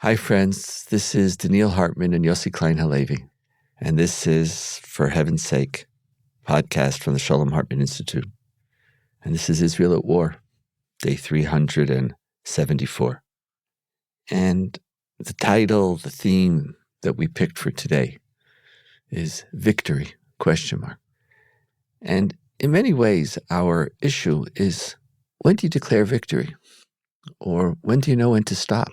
Hi, friends. This is Donniel Hartman and Yossi Klein Halevi. And this is, for heaven's sake, podcast from the Shalom Hartman Institute. And this is Israel at War, day 374. And the title, the theme that we picked for today is Victory, ? And in many ways, our issue is, when do you declare victory? Or when do you know when to stop?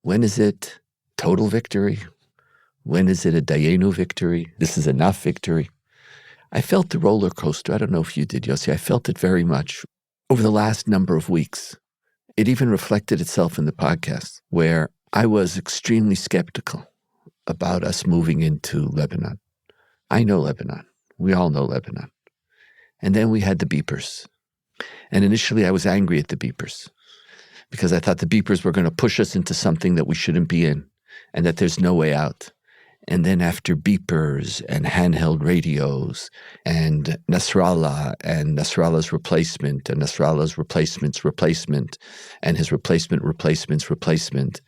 When is it total victory? When is it a Dayenu victory? This is enough victory. I felt the roller coaster. I don't know if you did, Yossi. I felt it very much over the last number of weeks. It even reflected itself in the podcast, where I was extremely skeptical about us moving into Lebanon. I know Lebanon. We all know Lebanon. And then we had the beepers. And initially I was angry at the beepers, because I thought the beepers were going to push us into something that we shouldn't be in, and that there's no way out. And then after beepers and handheld radios and Nasrallah and Nasrallah's replacement and Nasrallah's replacement's replacement and his replacement's replacement.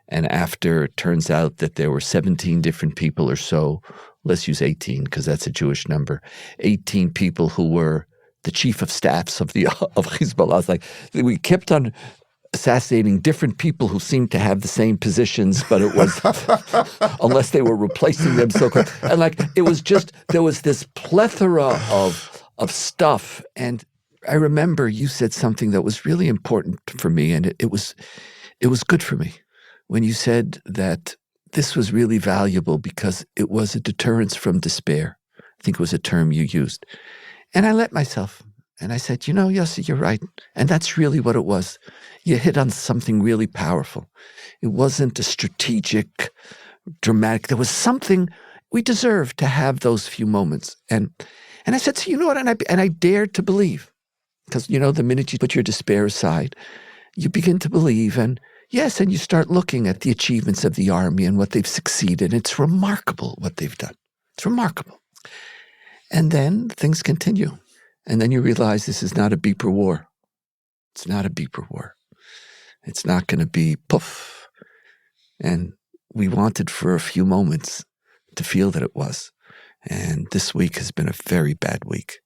And after it turns out that there were 17 different people or so, let's use 18 because that's a Jewish number, 18 people who were the chief of staffs of Hezbollah. It's like we kept on assassinating different people who seemed to have the same positions, but it was, unless they were replacing them so quick. And like, it was just, there was this plethora of stuff. And I remember you said something that was really important for me, and it was good for me, when you said that this was really valuable because it was a deterrence from despair. I think it was a term you used. And I let myself. And I said, Yossi, you're right. And that's really what it was. You hit on something really powerful. It wasn't a strategic, dramatic. There was something we deserved to have those few moments. And I said, so you know what? And I dared to believe. Because, the minute you put your despair aside, you begin to believe. And yes, and you start looking at the achievements of the army and what they've succeeded. It's remarkable what they've done. It's remarkable. And then things continue. And then you realize this is not a beeper war. It's not a beeper war. It's not going to be poof. And we wanted for a few moments to feel that it was. And this week has been a very bad week.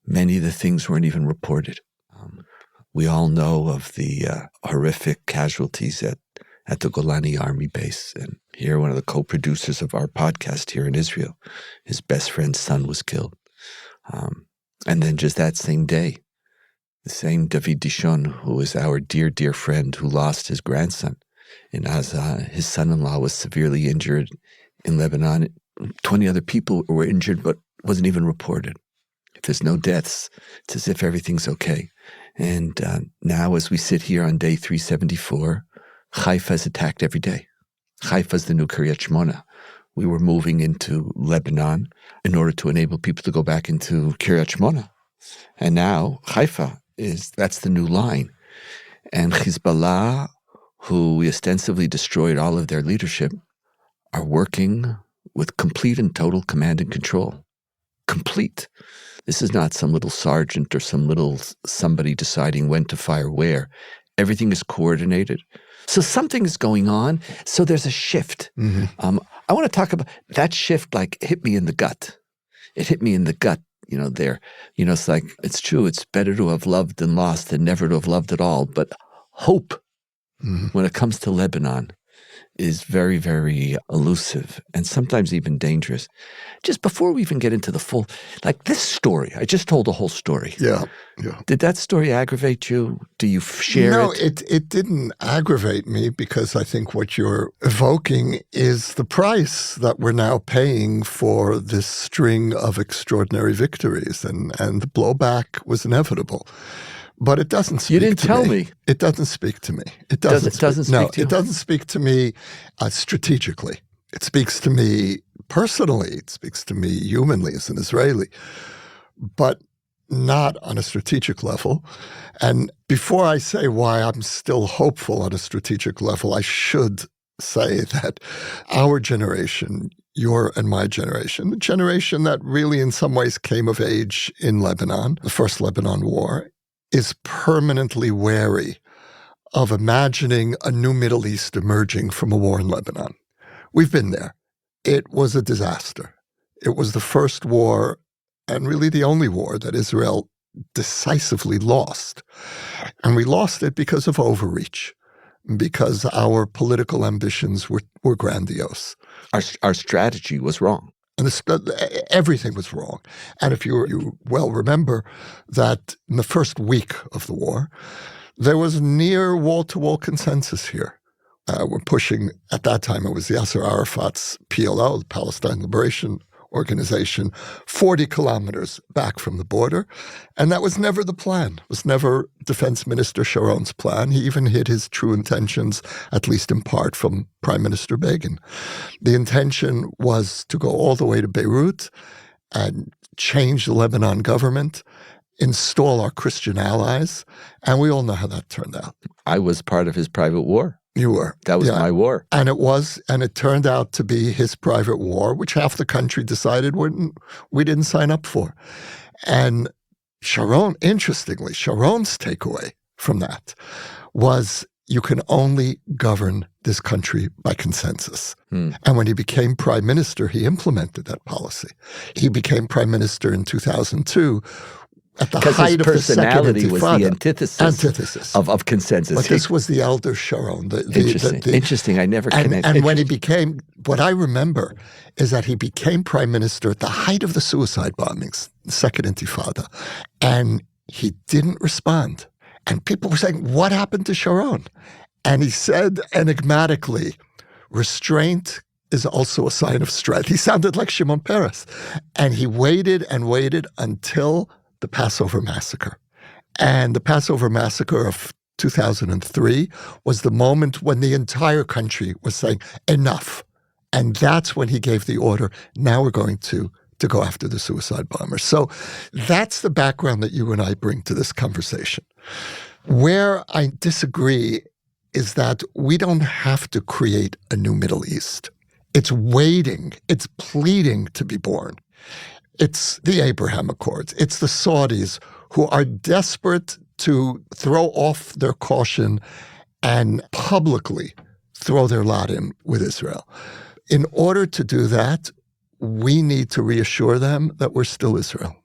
Many of the things weren't even reported. We all know of the horrific casualties at the Golani Army base. And here, one of the co-producers of our podcast here in Israel, his best friend's son was killed. And then just that same day, the same David Dishon, who is our dear, dear friend who lost his grandson in Gaza, his son-in-law was severely injured in Lebanon. 20 other people were injured, but wasn't even reported. If there's no deaths, it's as if everything's okay. And now as we sit here on day 374, Haifa is attacked every day. Haifa is the new Kiryat Shmona. We were moving into Lebanon in order to enable people to go back into Kiryat Shmona. And now Haifa that's the new line. And Hezbollah, who we ostensibly destroyed all of their leadership, are working with complete and total command and control. Complete. This is not some little sergeant or some little somebody deciding when to fire where. Everything is coordinated. So something is going on. So there's a shift. Mm-hmm. I want to talk about that shift, like hit me in the gut. It hit me in the gut, there. It's like, it's true. It's better to have loved and lost than never to have loved at all. But hope, when it comes to Lebanon, is very, very elusive and sometimes even dangerous. Just before we even get into the full, like this story, I just told a whole story. Yeah. Did that story aggravate you? Do you share it? No, it didn't aggravate me, because I think what you're evoking is the price that we're now paying for this string of extraordinary victories, and the blowback was inevitable. But it doesn't speak to me. You didn't tell me. It doesn't speak to me. It doesn't speak to you? It doesn't speak to me strategically. It speaks to me personally. It speaks to me humanly as an Israeli, but not on a strategic level. And before I say why I'm still hopeful on a strategic level, I should say that our generation, your and my generation, the generation that really in some ways came of age in Lebanon, the first Lebanon war, is permanently wary of imagining a new Middle East emerging from a war in Lebanon. We've been there. It was a disaster. It was the first war, and really the only war, that Israel decisively lost. And we lost it because of overreach, because our political ambitions were grandiose. Our strategy was wrong. And everything was wrong. And if you well remember that in the first week of the war, there was near wall-to-wall consensus here. We're pushing, at that time it was Yasser Arafat's PLO, the Palestine Liberation Organization, 40 kilometers back from the border. And that was never the plan. It was never Defense Minister Sharon's plan. He even hid his true intentions, at least in part, from Prime Minister Begin. The intention was to go all the way to Beirut and change the Lebanon government, install our Christian allies, and we all know how that turned out. I was part of his private war. You were. That was my war. And it turned out to be his private war, which half the country decided we didn't sign up for. And interestingly, Sharon's takeaway from that was you can only govern this country by consensus. And when he became prime minister, he implemented that policy. He became prime minister in 2002 at the height of the Second Intifada. Because his personality was the antithesis. Of consensus. But this was the elder Sharon. Interesting. I never connected. And when he became, what I remember is that he became prime minister at the height of the suicide bombings, the Second Intifada, and he didn't respond. And people were saying, what happened to Sharon? And he said enigmatically, restraint is also a sign of strength. He sounded like Shimon Peres. And he waited and waited until the Passover massacre. And the Passover massacre of 2003 was the moment when the entire country was saying, enough. And that's when he gave the order, now we're going to go after the suicide bombers. So that's the background that you and I bring to this conversation. Where I disagree is that we don't have to create a new Middle East. It's waiting, it's pleading to be born. It's the Abraham Accords. It's the Saudis who are desperate to throw off their caution and publicly throw their lot in with Israel. In order to do that, we need to reassure them that we're still Israel.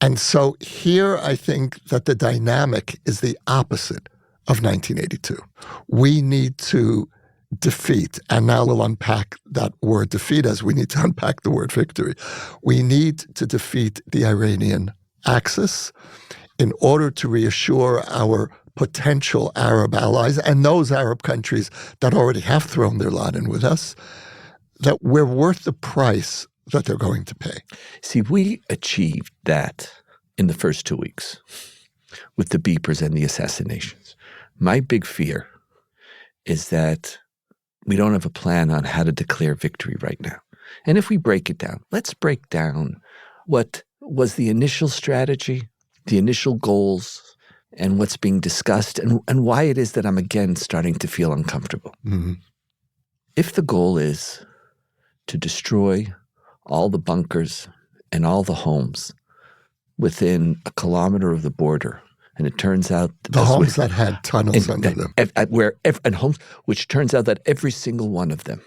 And so here I think that the dynamic is the opposite of 1982. We need to defeat, and now we'll unpack that word defeat as we need to unpack the word victory. We need to defeat the Iranian axis in order to reassure our potential Arab allies and those Arab countries that already have thrown their lot in with us, that we're worth the price that they're going to pay. See, we achieved that in the first 2 weeks with the beepers and the assassinations. My big fear is that we don't have a plan on how to declare victory right now. And if we break it down, let's break down what was the initial strategy, the initial goals, and what's being discussed, and why it is that I'm again starting to feel uncomfortable. Mm-hmm. If the goal is to destroy all the bunkers and all the homes within a kilometer of the border, and it turns out the homes that had tunnels under them, and homes which turns out that every single one of them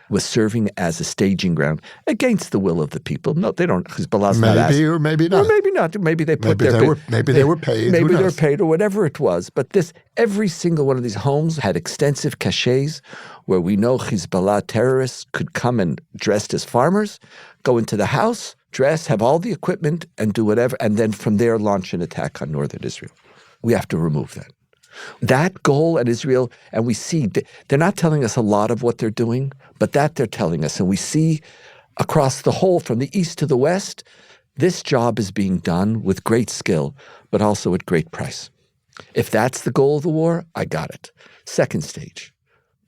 was serving as a staging ground against the will of the people. No, they don't. Hezbollah's not asking. Maybe or maybe not. Or maybe not. Maybe they put maybe they were paid. Maybe they were paid or whatever it was. But every single one of these homes had extensive cachets where we know Hezbollah terrorists could come and dressed as farmers, go into the house, dress, have all the equipment, and do whatever, and then from there launch an attack on northern Israel. We have to remove that. That goal at Israel, and we see, they're not telling us a lot of what they're doing, but that they're telling us. And we see across the whole, from the east to the west, this job is being done with great skill, but also at great price. If that's the goal of the war, I got it. Second stage,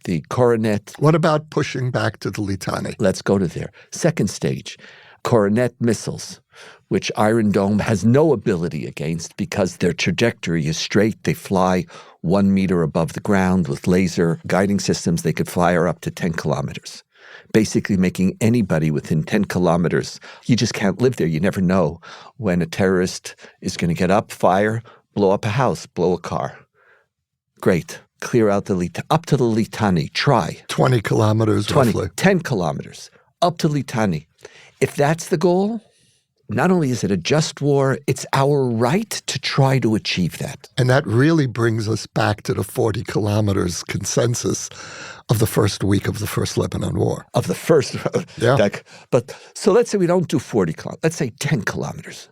the coronet. What about pushing back to the Litani? Let's go to there. Second stage, coronet missiles, which Iron Dome has no ability against because their trajectory is straight. They fly 1 meter above the ground with laser guiding systems. They could fire up to 10 kilometers, basically making anybody within 10 kilometers. You just can't live there. You never know when a terrorist is going to get up, fire, blow up a house, blow a car. Great. Clear out up to the Litani. Try. 20 kilometers roughly. 10 kilometers. Up to Litani. If that's the goal, not only is it a just war, it's our right to try to achieve that. And that really brings us back to the 40 kilometers consensus of the first week of the first Lebanon war. Of the first. Yeah. But so let's say we don't do 40 kilometers. Let's say 10 kilometers.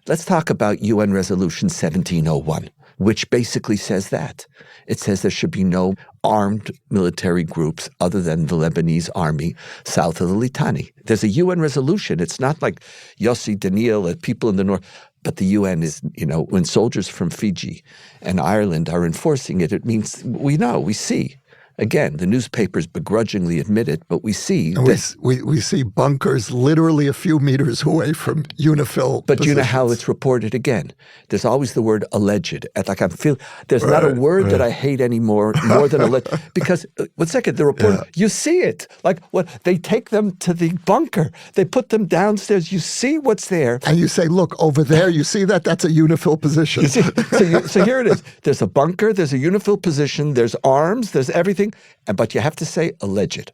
Let's talk about UN Resolution 1701, which basically says that. It says there should be no armed military groups other than the Lebanese army south of the Litani. There's a UN resolution. It's not like Yossi, Donniel, and people in the north. But the UN is, when soldiers from Fiji and Ireland are enforcing it, it means we see. Again, the newspapers begrudgingly admit it, but we see. And we see bunkers literally a few meters away from UNIFIL But positions. you know how it's reported again? There's always the word alleged. There's not a word that I hate anymore more than alleged. Because, 1 second, the report, you see it. Like, they take them to the bunker. They put them downstairs. You see what's there. And you say, look, over there, you see that? That's a UNIFIL position. So here it is. There's a bunker. There's a UNIFIL position. There's arms. There's everything. But you have to say alleged.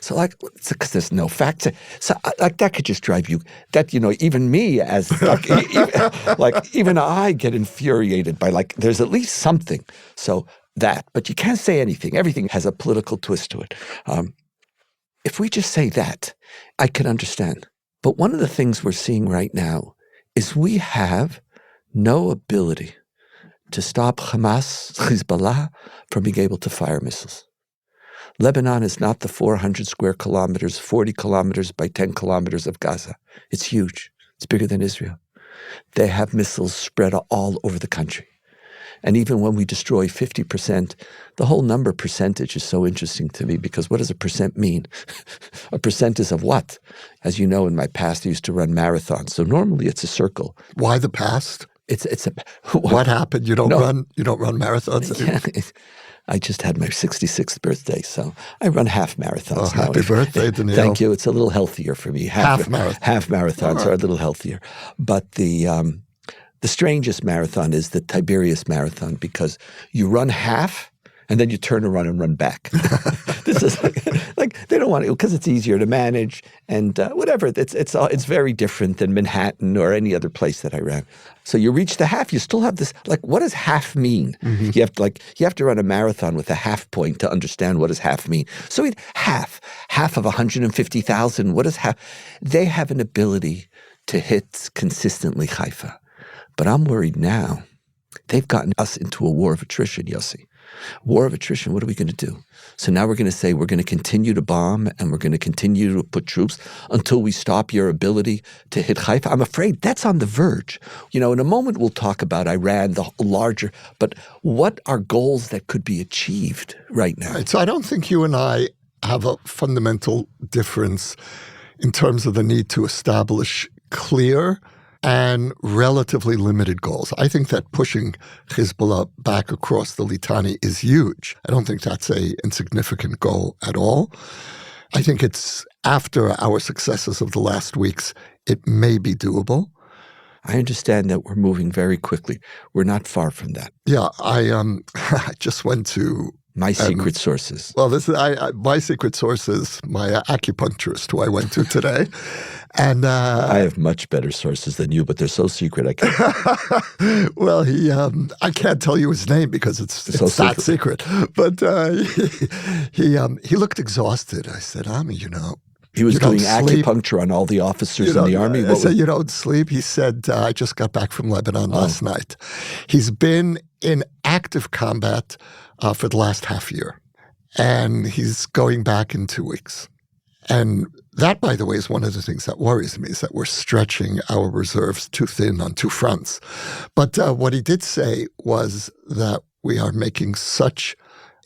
So because there's no facts. So that could just drive you, even me as, even I get infuriated by, there's at least something. So but you can't say anything. Everything has a political twist to it. If we just say that, I can understand. But one of the things we're seeing right now is we have no ability to stop Hamas, Hezbollah, from being able to fire missiles. Lebanon is not the 400 square kilometers, 40 kilometers by 10 kilometers of Gaza. It's huge. It's bigger than Israel. They have missiles spread all over the country. And even when we destroy 50%, the whole number percentage is so interesting to me because what does a percent mean? A percent is of what? As you know, in my past, I used to run marathons. So normally it's a circle. Why the past? It's a. What happened? You don't run marathons anymore? Yeah. I just had my 66th birthday, so I run half marathons now. Happy birthday, Donniel. Thank you. It's a little healthier for me. Half marathon. Half marathons are a little healthier. But the strangest marathon is the Tiberias Marathon because you run half and then you turn around and run back. This is they don't want to because it's easier to manage and whatever. It's very different than Manhattan or any other place that I ran. So you reach the half, you still have this. What does half mean? Mm-hmm. You have to run a marathon with a half point to understand what does half mean. So half of 150,000. What does half? They have an ability to hit consistently Haifa, but I'm worried now. They've gotten us into a war of attrition, Yossi. War of attrition, what are we going to do? So now we're going to say we're going to continue to bomb and we're going to continue to put troops until we stop your ability to hit Haifa. I'm afraid that's on the verge. In a moment we'll talk about Iran, the larger, but what are goals that could be achieved right now? Right, so I don't think you and I have a fundamental difference in terms of the need to establish clear and relatively limited goals. I think that pushing Hezbollah back across the Litani is huge. I don't think that's an insignificant goal at all. I think it's after our successes of the last weeks, it may be doable. I understand that we're moving very quickly. We're not far from that. Yeah, I just went to my secret sources. Well, my secret source is my acupuncturist who I went to today. And I have much better sources than you, but they're so secret I can't. Well, I can't tell you his name because it's that secret. But he looked exhausted. I said, he was doing acupuncture on all the officers in the army. I said, you don't sleep? He said, I just got back from Lebanon last night. He's been in active combat for the last half year. And he's going back in 2 weeks. And that, by the way, is one of the things that worries me, is that we're stretching our reserves too thin on two fronts. But what he did say was that we are making such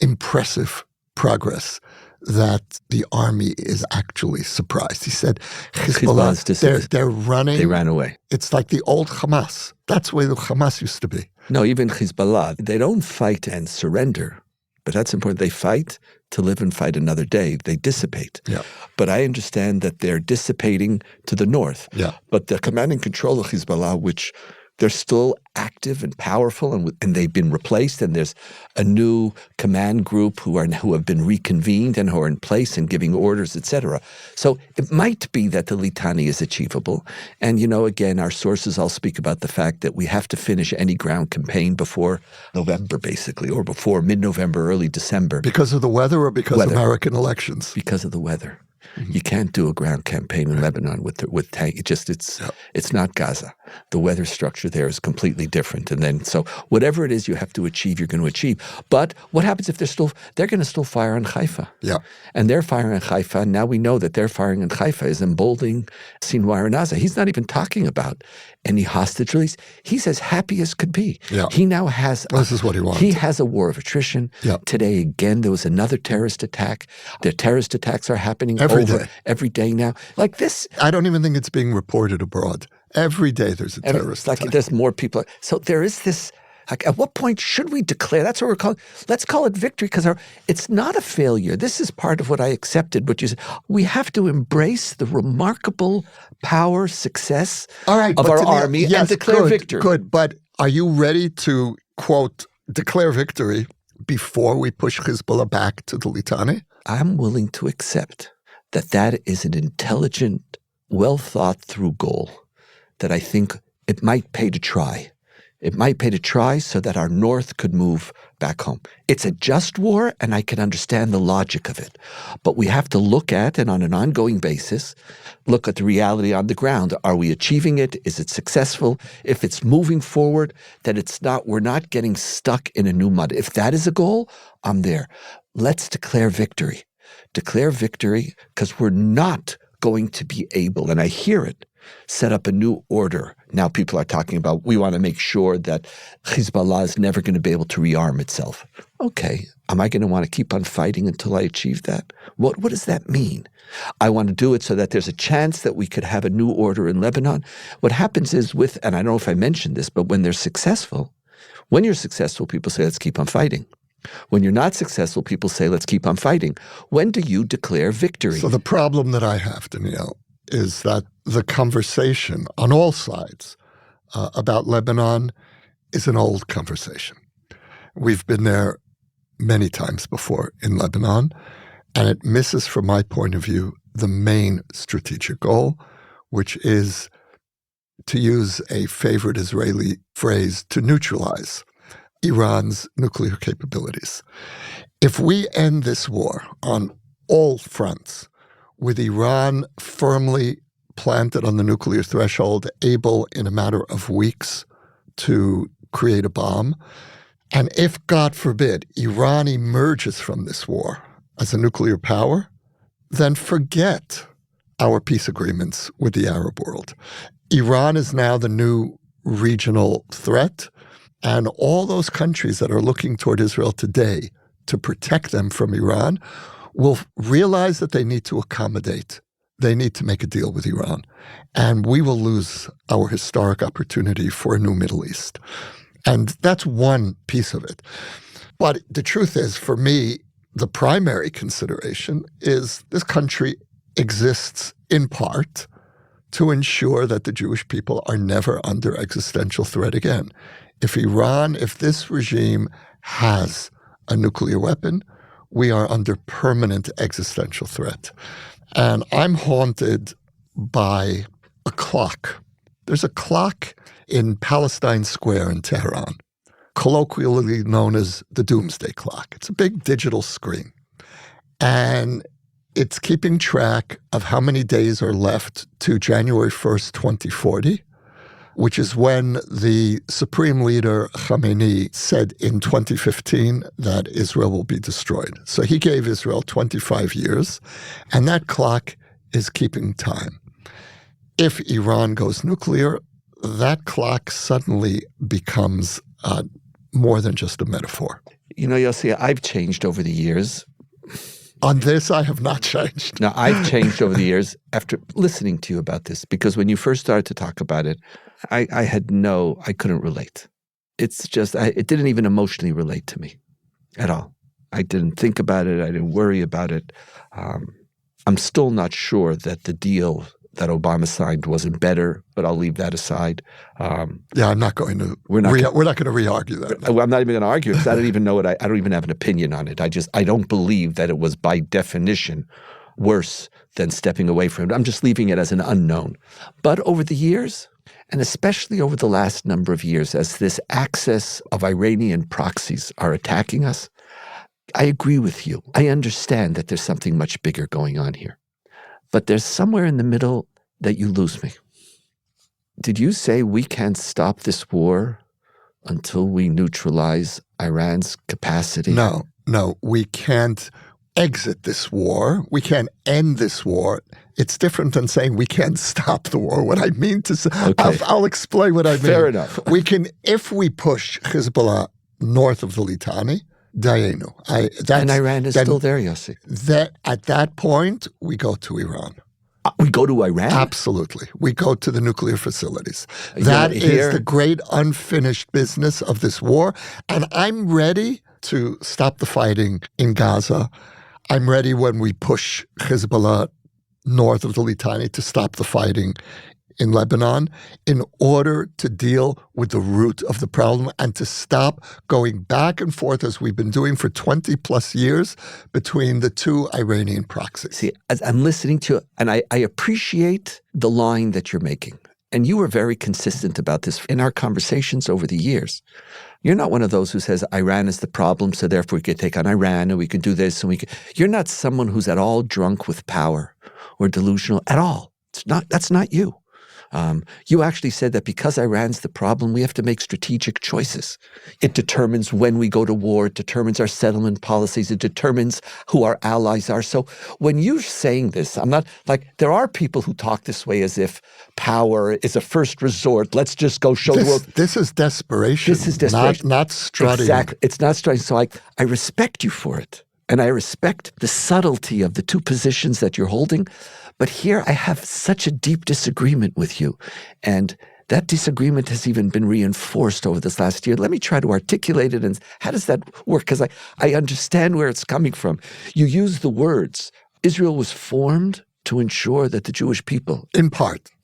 impressive progress that the army is actually surprised. He said, Hezbollah, they're running. They ran away. It's like the old Hamas. That's where the Hamas used to be. No, even Hezbollah, they don't fight and surrender. But that's important. They fight to live and fight another day. They dissipate. Yeah. But I understand that they're dissipating to the north. Yeah. But the command and control of Hezbollah, which They're still active and powerful, and they've been replaced, and there's a new command group who have been reconvened and who are in place and giving orders, etc. So it might be that the Litani is achievable. And, again, our sources all speak about the fact that we have to finish any ground campaign before November, basically, or before mid-November, early December. Because of the weather or because of American elections? Because of the weather. Mm-hmm. You can't do a ground campaign in Lebanon with tank. It's not Gaza. The weather structure there is completely different. And then, so whatever it is you have to achieve, you're going to achieve. But what happens if they're going to still fire on Haifa? Yeah. And they're firing on Haifa. Now we know that they're firing on Haifa is emboldening Sinwar and Gaza. He's not even talking about any hostage release. He's as happy as could be. Yeah. He now has... this is what he wants. He has a war of attrition. Yeah. Today, again, there was another terrorist attack. The terrorist attacks are happening every day now. Like this. I don't even think it's being reported abroad. Every day there's a terrorist attack. There's more people. So there is this... at what point should we declare? That's what we're calling. Let's call it victory, because it's not a failure. This is part of what I accepted. What you said. We have to embrace the remarkable power, success of our army and declare victory. Good, but are you ready to, quote, declare victory before we push Hezbollah back to the Litani? I'm willing to accept that is an intelligent, well-thought-through goal that I think it might pay to try. It might pay to try so that our North could move back home. It's a just war, and I can understand the logic of it. But we have to look at, and on an ongoing basis, look at the reality on the ground. Are we achieving it? Is it successful? If it's moving forward, that we're not getting stuck in a new mud. If that is a goal, I'm there. Let's declare victory. Declare victory, because we're not going to be able, and I hear it, set up a new order. Now people are talking about, we want to make sure that Hezbollah is never going to be able to rearm itself. Okay, am I going to want to keep on fighting until I achieve that? What does that mean? I want to do it so that there's a chance that we could have a new order in Lebanon. What happens is and I don't know if I mentioned this, but when you're successful, people say, let's keep on fighting. When you're not successful, people say, let's keep on fighting. When do you declare victory? So the problem that I have, Donniel, is that the conversation on all sides about Lebanon is an old conversation. We've been there many times before in Lebanon, and it misses, from my point of view, the main strategic goal, which is, to use a favorite Israeli phrase, to neutralize Iran's nuclear capabilities. If we end this war on all fronts, with Iran firmly planted on the nuclear threshold, able in a matter of weeks to create a bomb, and if, God forbid, Iran emerges from this war as a nuclear power, then forget our peace agreements with the Arab world. Iran is now the new regional threat, and all those countries that are looking toward Israel today to protect them from Iran will realize that they need to accommodate. They need to make a deal with Iran. And we will lose our historic opportunity for a new Middle East. And that's one piece of it. But the truth is, for me, the primary consideration is this country exists in part to ensure that the Jewish people are never under existential threat again. If this regime has a nuclear weapon, we are under permanent existential threat. And I'm haunted by a clock. There's a clock in Palestine Square in Tehran, colloquially known as the Doomsday Clock. It's a big digital screen. And it's keeping track of how many days are left to January 1st, 2040, which is when the Supreme Leader Khamenei said in 2015 that Israel will be destroyed. So he gave Israel 25 years, and that clock is keeping time. If Iran goes nuclear, that clock suddenly becomes more than just a metaphor. Yossi, I've changed over the years. On this, I have not changed. No, I've changed over the years after listening to you about this, because when you first started to talk about it, I couldn't relate. It's just, it didn't even emotionally relate to me at all. I didn't think about it. I didn't worry about it. I'm still not sure that the deal that Obama signed wasn't better, but I'll leave that aside. I'm not going to. We're not I'm not even going to argue because I don't even know it. I don't even have an opinion on it. I don't believe that it was by definition worse than stepping away from it. I'm just leaving it as an unknown. But over the years, and especially over the last number of years, as this access of Iranian proxies are attacking us, I agree with you. I understand that there's something much bigger going on here. But there's somewhere in the middle that you lose me. Did you say we can't stop this war until we neutralize Iran's capacity? No, we can't exit this war. We can't end this war. It's different than saying we can't stop the war. What I mean to say, okay. I'll explain what I mean. Fair enough. We can, if we push Hezbollah north of the Litani, Dayenu. And Iran is still there, Yossi. At that point, we go to Iran. We go to Iran? Absolutely. We go to the nuclear facilities. That is the great unfinished business of this war. And I'm ready to stop the fighting in Gaza. I'm ready when we push Hezbollah north of the Litani to stop the fighting in Lebanon in order to deal with the root of the problem and to stop going back and forth as we've been doing for 20 plus years between the two Iranian proxies. See, as I'm listening to you, and I appreciate the line that you're making. And you were very consistent about this in our conversations over the years. You're not one of those who says Iran is the problem, so therefore we could take on Iran and we can do this and we can. You're not someone who's at all drunk with power or delusional at all. That's not you. You actually said that because Iran's the problem, we have to make strategic choices. It determines when we go to war. It determines our settlement policies. It determines who our allies are. So when you're saying this, I'm not like, there are people who talk this way as if power is a first resort. Let's just go show the world. This is desperation. This is desperation. Not strutting. Exactly. It's not strutting. So I respect you for it. And I respect the subtlety of the two positions that you're holding. But here I have such a deep disagreement with you. And that disagreement has even been reinforced over this last year. Let me try to articulate it. And how does that work? Because I understand where it's coming from. You use the words, Israel was formed to ensure that the Jewish people...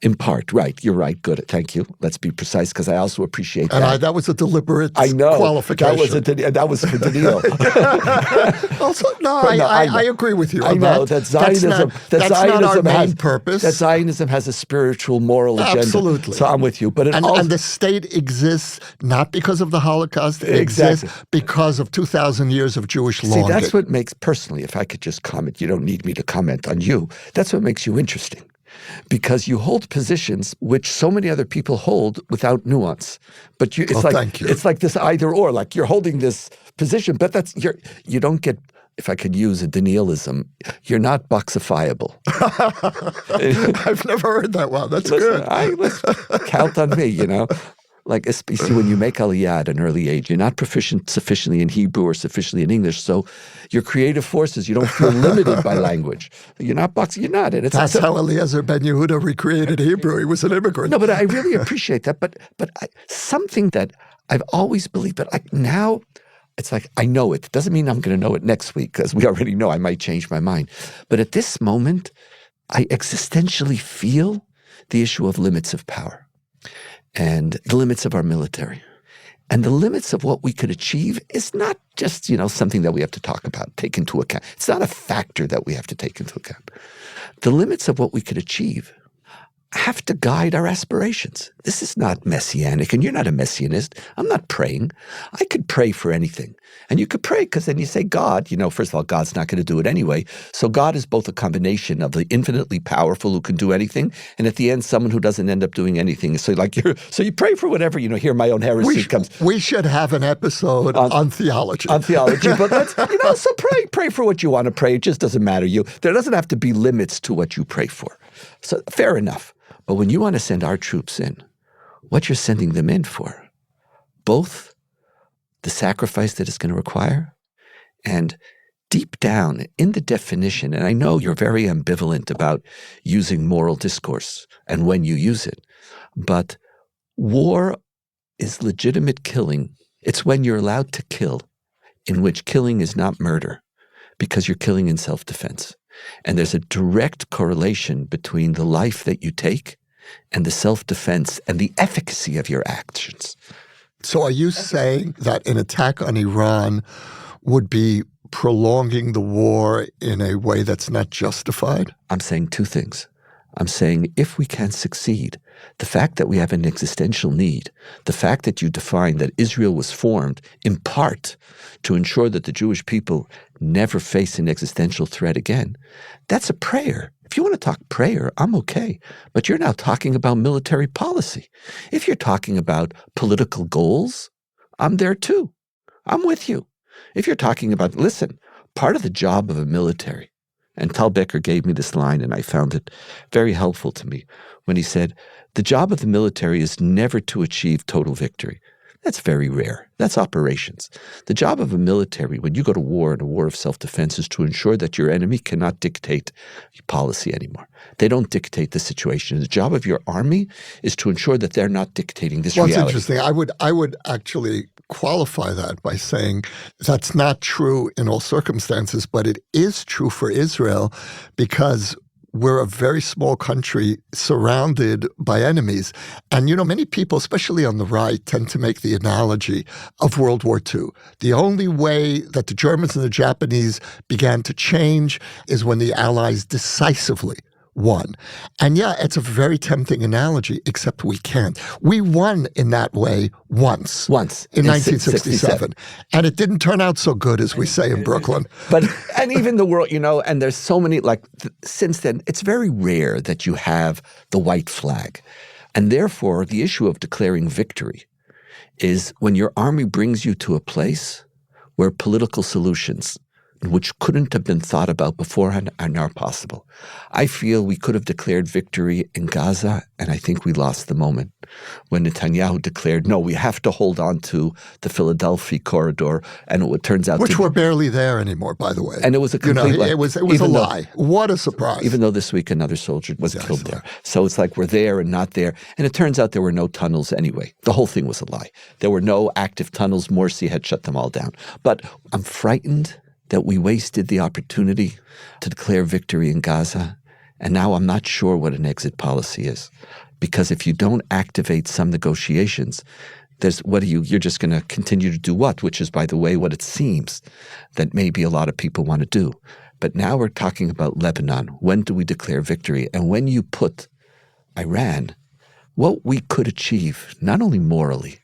In part, right. You're right. Good. Thank you. Let's be precise because I also appreciate that. And that was a deliberate qualification. That was for Donniel. I agree with you on that. That Zionism... That's not our main purpose. That Zionism has a spiritual, moral agenda. Absolutely. So I'm with you. But and the state exists not because of the Holocaust. It exists because of 2,000 years of Jewish longing. See, that's what makes, personally, if I could just comment, you don't need me to comment on you. That's what makes you interesting. Because you hold positions which so many other people hold without nuance. But thank you. It's like this either or, like you're holding this position, but you don't get, if I could use a Donnielism, you're not boxifiable. I've never heard that one. That's good. Count on me, you know. Like, especially when you make aliyah at an early age, you're not proficient sufficiently in Hebrew or sufficiently in English. So your creative forces, you don't feel limited by language. You're not boxing, you're not. And that's how Eliezer ben Yehuda recreated Hebrew. He was an immigrant. No, but I really appreciate that. But something that I've always believed, but now it's like I know it. Doesn't mean I'm going to know it next week because we already know I might change my mind. But at this moment, I existentially feel the issue of limits of power. And the limits of our military. And the limits of what we could achieve is not just, something that we have to talk about, take into account. It's not a factor that we have to take into account. The limits of what we could achieve have to guide our aspirations. This is not messianic, and you're not a messianist. I'm not praying. I could pray for anything. And you could pray because then you say, God, first of all, God's not going to do it anyway. So God is both a combination of the infinitely powerful who can do anything, and at the end, someone who doesn't end up doing anything. So you pray for whatever, here my own heresy comes. We should have an episode on theology. On theology, but let's, so pray for what you want to pray. It just doesn't matter. There doesn't have to be limits to what you pray for. So fair enough. But when you want to send our troops in, what you're sending them in for, both the sacrifice that it's going to require and deep down in the definition, and I know you're very ambivalent about using moral discourse and when you use it, but war is legitimate killing. It's when you're allowed to kill, in which killing is not murder. because you're killing in self-defense. And there's a direct correlation between the life that you take and the self-defense and the efficacy of your actions. So are you saying that an attack on Iran would be prolonging the war in a way that's not justified? I'm saying two things. I'm saying if we can succeed, the fact that we have an existential need, the fact that you define that Israel was formed in part to ensure that the Jewish people never face an existential threat again, that's a prayer. If you want to talk prayer, I'm okay. But you're now talking about military policy. If you're talking about political goals, I'm there too. I'm with you. If you're talking about, listen, part of the job of a military, and Tal Becker gave me this line, and I found it very helpful to me when he said, the job of the military is never to achieve total victory. That's very rare. That's operations. The job of a military, when you go to war in a war of self-defense, is to ensure that your enemy cannot dictate policy anymore. They don't dictate the situation. The job of your army is to ensure that they're not dictating this reality. Well, it's interesting. I would actually qualify that by saying that's not true in all circumstances, but it is true for Israel because we're a very small country surrounded by enemies. And, many people, especially on the right, tend to make the analogy of World War II. The only way that the Germans and the Japanese began to change is when the Allies decisively won. And yeah, it's a very tempting analogy, except we can't. We won in that way once. In 1967. And it didn't turn out so good, as we say in Brooklyn. And even the world, and there's so many, since then, it's very rare that you have the white flag. And therefore, the issue of declaring victory is when your army brings you to a place where political solutions, which couldn't have been thought about beforehand, are now possible. I feel we could have declared victory in Gaza, and I think we lost the moment when Netanyahu declared, no, we have to hold on to the Philadelphia corridor, and it turns out which we're barely there anymore, by the way. And it was a complete it was a lie. What a surprise. Even though this week another soldier was killed there. So it's like we're there and not there. And it turns out there were no tunnels anyway. The whole thing was a lie. There were no active tunnels. Morsi had shut them all down. But I'm frightened that we wasted the opportunity to declare victory in Gaza. And now I'm not sure what an exit policy is. Because if you don't activate some negotiations, you're just going to continue to do what? Which is, by the way, what it seems that maybe a lot of people want to do. But now we're talking about Lebanon. When do we declare victory? And when you put Iran, what we could achieve, not only morally,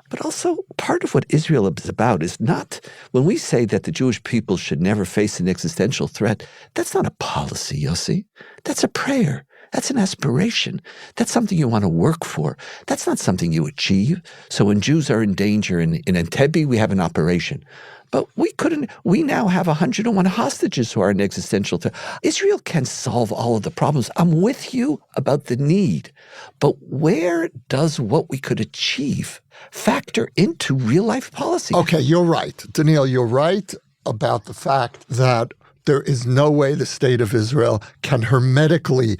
but also part of what Israel is about is not, when we say that the Jewish people should never face an existential threat, that's not a policy, Yossi. That's a prayer. That's an aspiration. That's something you want to work for. That's not something you achieve. So when Jews are in danger in Entebbe, we have an operation. But we now have 101 hostages who are an existential threat. Israel can solve all of the problems. I'm with you about the need. But where does what we could achieve factor into real-life policy? Okay, you're right. Donniel, you're right about the fact that there is no way the state of Israel can hermetically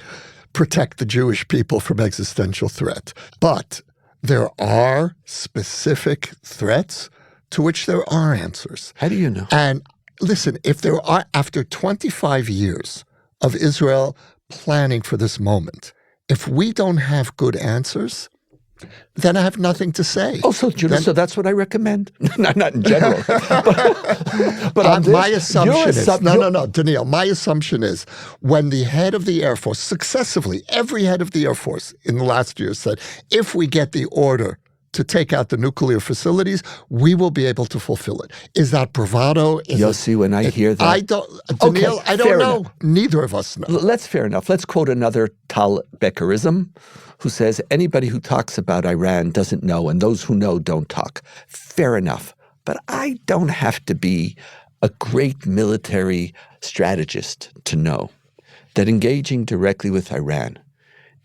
protect the Jewish people from existential threat. But there are specific threats to which there are answers. How do you know? And listen, if there are, after 25 years of Israel planning for this moment, if we don't have good answers, then I have nothing to say. Oh, so that's what I recommend? Not in general. but my assumption is, no, Donniel, my assumption is when the head of the Air Force, successively, every head of the Air Force in the last year said, if we get the order to take out the nuclear facilities, we will be able to fulfill it. Is that bravado? Yossi, when I hear that. I don't, Donniel, I don't know. Enough. Neither of us know. Fair enough. Let's quote another Tal Beckerism who says, anybody who talks about Iran doesn't know, and those who know don't talk. Fair enough. But I don't have to be a great military strategist to know that engaging directly with Iran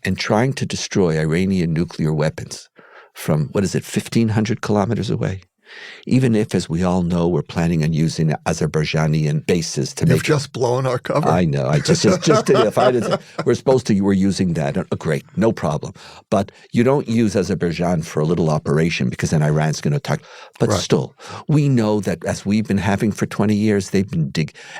and trying to destroy Iranian nuclear weapons from, 1,500 kilometers away, even if, as we all know, we're planning on using Azerbaijani bases to make. You've just blown our cover. I know. I just if I did, we're using that. Great, no problem. But you don't use Azerbaijan for a little operation because then Iran's going to attack. But still, we know that as we've been having for 20 years, they've been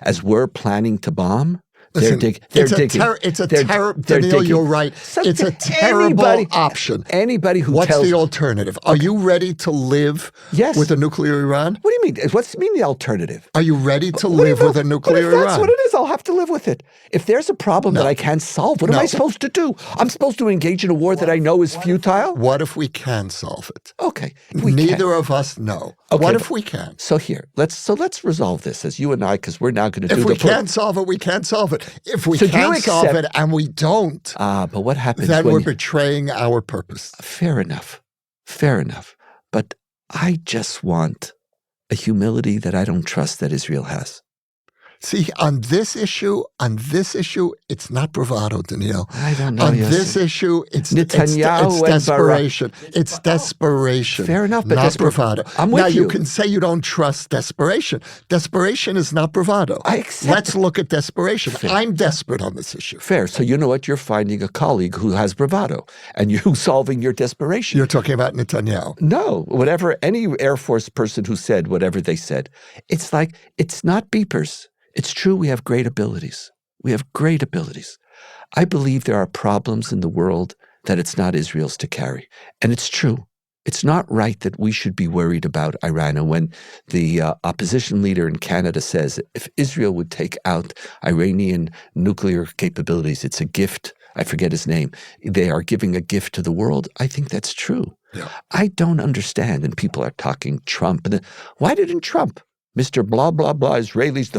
as we're planning to bomb. Listen, they're digging. Donniel, you're right. It's a terrible option. Anybody who What's the alternative? Are you ready to live with a nuclear Iran? What do you mean? What's the alternative? Are you ready to live with a nuclear Iran? That's what it is. I'll have to live with it. If there's a problem that I can't solve, what am I supposed to do? I'm supposed to engage in a war that I know is futile? What if we can solve it? Okay. Neither of us know. Okay, what if we can? So let's resolve this as you and I, because we're now going to do If we can't solve it, we can't solve it. If we can solve it and we don't, but what happens then we're betraying our purpose. Fair enough. But I just want a humility that I don't trust that Israel has. See, on this issue, it's not bravado, Donniel. I don't know. On this issue, it's desperation. It's desperation. Fair enough, but not bravado. I'm with you. Now, you can say you don't trust desperation. Desperation is not bravado. I accept. Let's look at desperation. Fair. I'm desperate on this issue. Fair. So you know what? You're finding a colleague who has bravado, and you're solving your desperation. You're talking about Netanyahu. No, whatever, any Air Force person who said whatever they said, it's like, it's not beepers. It's true we have great abilities. I believe there are problems in the world that it's not Israel's to carry. And it's true. It's not right that we should be worried about Iran. And when the opposition leader in Canada says if Israel would take out Iranian nuclear capabilities, it's a gift. I forget his name. They are giving a gift to the world. I think that's true. Yeah. I don't understand. And people are talking Trump. Why didn't Trump? Mr. blah, blah, blah, Israelis,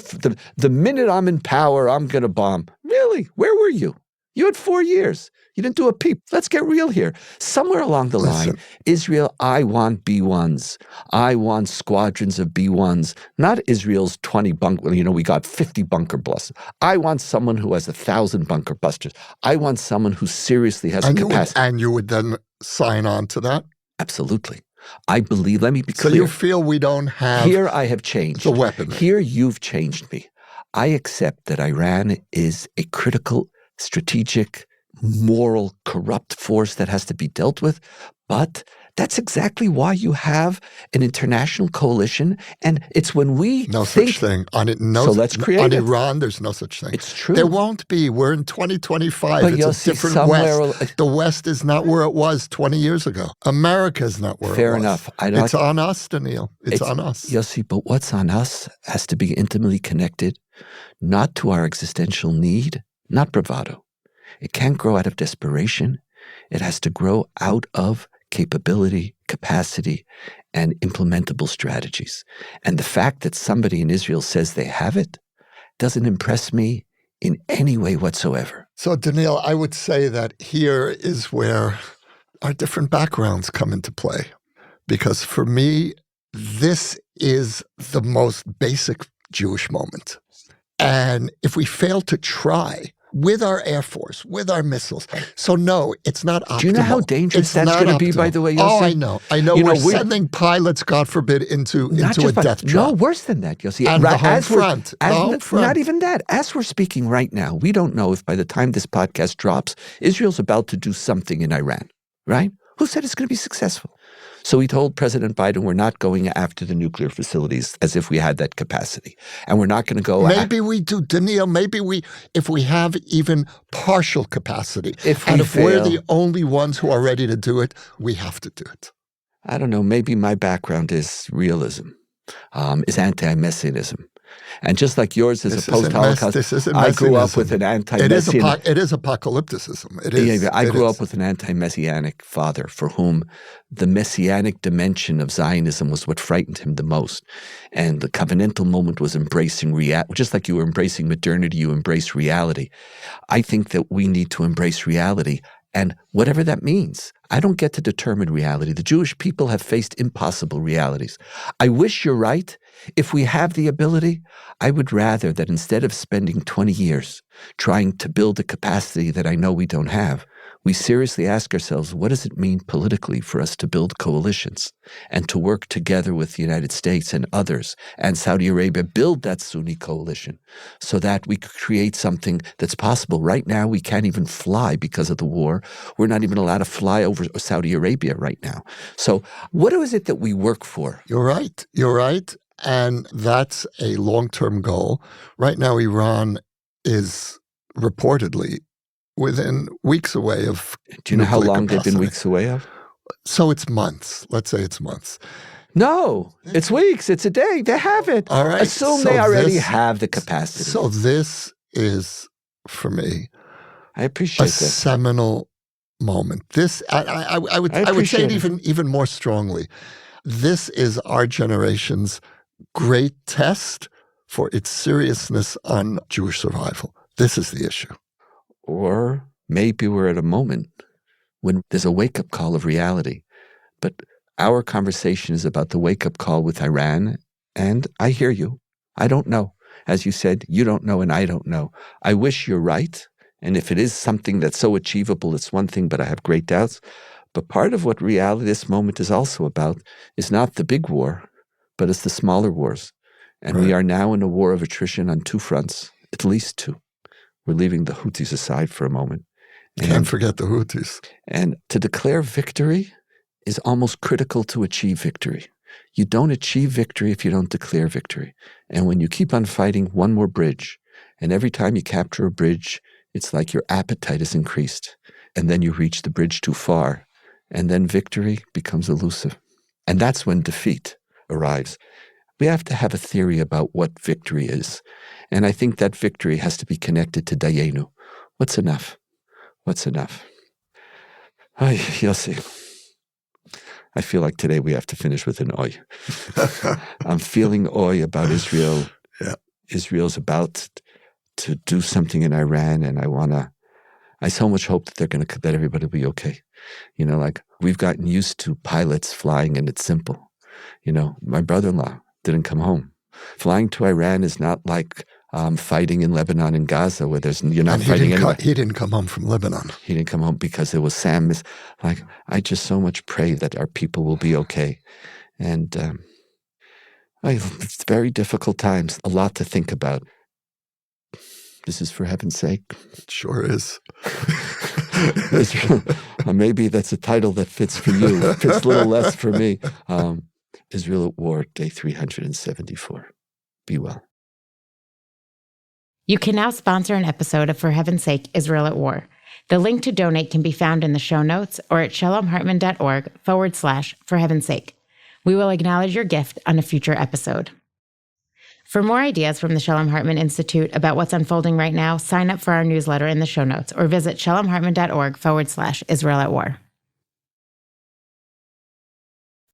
the minute I'm in power, I'm going to bomb. Really? Where were you? You had 4 years. You didn't do a peep. Let's get real here. Somewhere along the line, Israel, I want B-1s. I want squadrons of B-1s, not Israel's 20 bunker, we got 50 bunker busters. I want someone who has 1,000 bunker busters. I want someone who seriously has capacity. And you would then sign on to that? Absolutely. I believe, let me be clear. So you feel we don't have Here I have changed. The weapon. Here you've changed me. I accept that Iran is a critical, strategic, moral, corrupt force that has to be dealt with, but that's exactly why you have an international coalition, and it's when we such thing. So let's create on Iran, there's no such thing. It's true. There won't be. We're in 2025. But it's Yossi, a different West. The West is not where it was 20 years ago. America is not where it was. Fair enough. It's on us, Donniel. It's on us. Yossi, but what's on us has to be intimately connected, not to our existential need, not bravado. It can't grow out of desperation. It has to grow out of capability, capacity, and implementable strategies. And the fact that somebody in Israel says they have it doesn't impress me in any way whatsoever. So, Donniel, I would say that here is where our different backgrounds come into play. Because for me, this is the most basic Jewish moment. And if we fail to try with our Air Force, with our missiles. So no, it's not optimal. Do you know how dangerous that's going to be, by the way, Yossi? Oh, I know. We're sending pilots, God forbid, into a death trap. No, worse than that, Yossi. And the home front. Not even that. As we're speaking right now, we don't know if by the time this podcast drops, Israel's about to do something in Iran, right? Who said it's going to be successful? So we told President Biden we're not going after the nuclear facilities as if we had that capacity. And we're not going to go Maybe we do, Donniel. Maybe if we have even partial capacity. If we're the only ones who are ready to do it, we have to do it. I don't know. Maybe my background is realism, is anti-messianism. And just like yours is a post-Holocaust, I grew up with an anti-messianic. It is apocalypticism. It is. I grew up with an anti-messianic father for whom the messianic dimension of Zionism was what frightened him the most. And the covenantal moment was embracing reality. Just like you were embracing modernity, you embrace reality. I think that we need to embrace reality. And whatever that means, I don't get to determine reality. The Jewish people have faced impossible realities. I wish you're right. If we have the ability, I would rather that instead of spending 20 years trying to build a capacity that I know we don't have, we seriously ask ourselves, what does it mean politically for us to build coalitions and to work together with the United States and others and Saudi Arabia, build that Sunni coalition so that we could create something that's possible. Right now, we can't even fly because of the war. We're not even allowed to fly over Saudi Arabia right now. So what is it that we work for? You're right. You're right. And that's a long-term goal. Right now, Iran is reportedly within weeks away of Do you know how nuclear long they've been capacity. weeks away of? So it's months. Let's say it's months. No, it's weeks. It's a day. They have it. All right. Assume they already have the capacity. So this is, for me, I appreciate a that. seminal moment. This, I would say it even more strongly. This is our generation's great test for its seriousness on Jewish survival. This is the issue. Or maybe we're at a moment when there's a wake-up call of reality. But our conversation is about the wake-up call with Iran, and I hear you. I don't know. As you said, you don't know and I don't know. I wish you're right, and if it is something that's so achievable, it's one thing, but I have great doubts. But part of what reality this moment is also about is not the big war, but it's the smaller wars. And we are now in a war of attrition on two fronts, at least two. We're leaving the Houthis aside for a moment. Can't forget the Houthis. And to declare victory is almost critical to achieve victory. You don't achieve victory if you don't declare victory. And when you keep on fighting one more bridge, and every time you capture a bridge, it's like your appetite is increased. And then you reach the bridge too far. And then victory becomes elusive. And that's when defeat arrives. We have to have a theory about what victory is. And I think that victory has to be connected to Dayenu. What's enough? What's enough? Ay, Yossi. I feel like today we have to finish with an oy. I'm feeling oy about Israel. Yeah. Israel's about to do something in Iran, and I so much hope that everybody will be okay. You know, like we've gotten used to pilots flying and it's simple. You know, my brother-in-law didn't come home. Flying to Iran is not like fighting in Lebanon and Gaza where you're not fighting anyway. He didn't come home from Lebanon. He didn't come home because it was Sam. Like, I just so much pray that our people will be okay. And it's very difficult times, a lot to think about. This is for heaven's sake. It sure is. Israel, maybe that's a title that fits for you. It fits a little less for me. Israel at War, day 374. Be well. You can now sponsor an episode of For Heaven's Sake, Israel at War. The link to donate can be found in the show notes or at shalomhartman.org/For Heaven's Sake. We will acknowledge your gift on a future episode. For more ideas from the Shalom Hartman Institute about what's unfolding right now, sign up for our newsletter in the show notes or visit shalomhartman.org/Israel at War.